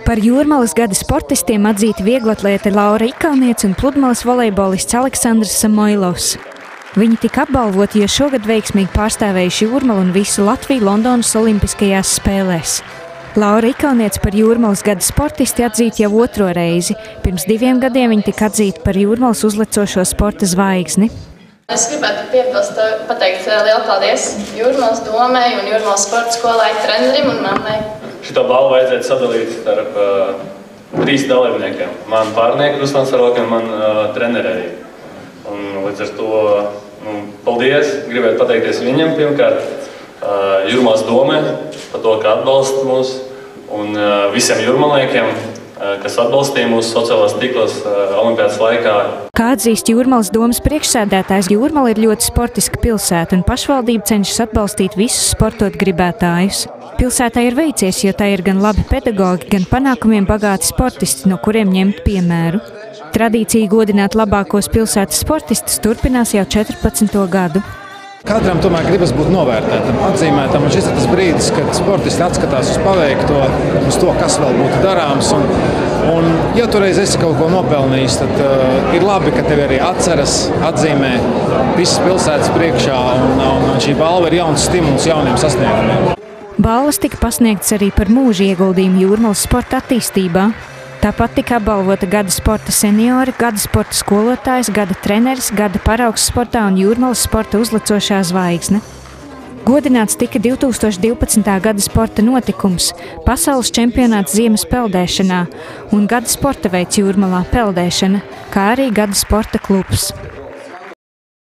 Par Jūrmalas gada sportistiem atzīti vieglatlēte Laura Ikauniece un pludmales volejbolists Aleksandrs Samoilovs. Viņi tika apbalvoti, jo šogad veiksmīgi pārstāvējuši Jūrmalu un visu Latviju Londonas olimpiskajās spēlēs. Laura Ikauniece par Jūrmalas gada sportisti atzīta jau otro reizi. Pirms 2 gadiem viņa tika atzīta par Jūrmalas uzlecošo sporta zvaigzni. Es gribētu pateikt lielu paldies Jūrmalas domai un Jūrmalas sporta skolai, trenerim un mammai. Šito balvu vajadzētu sadalīt starp 3 dalībniekiem. Man pārnieku Ruslans Aroka un man trenerei. Un līdz ar to paldies, gribētu pateikties viņam pirmkārt, Jūrmalas domai par to, ka atbalsta mūs un visiem jūrmalniekiem, kas atbalstīja mūsu sociālās tīklos olimpiādas laikā. Kā atzīst Jūrmalas domas priekšsēdētājs, Jūrmala ir ļoti sportiska pilsēta un pašvaldība cenšas atbalstīt visus sportot gribētājus. Pilsētai ir veicies, jo tā ir gan labi pedagogi, gan panākumiem bagāti sportisti, no kuriem ņemt piemēru. Tradīcija godināt labākos pilsētas sportistus turpinās jau 14. gadu. Katram tomēr gribas būt novērtētam, atzīmētam, un šis ir tas brīdis, kad sportisti atskatās uz paveikto, uz to, kas vēl būtu darāms. Un ja tu reiz esi kaut ko nopelnījis, tad ir labi, ka tevi arī atceras, atzīmē visas pilsētas priekšā, un šī balva ir jauns stimuls jauniem sasniegumiem. Balvas tika pasniegtas arī par mūža ieguldījumu Jūrmalas sporta attīstībā. Tāpat tika apbalvota gada sporta seniori, gada sporta skolotājs, gada treneris, gada paraugs sportā un Jūrmalas sporta uzlecošā zvaigzne. Godināts tika 2012. gada sporta notikums, pasaules čempionāts ziemas peldēšanā un gada sporta veids Jūrmalā peldēšana, kā arī gada sporta klubs.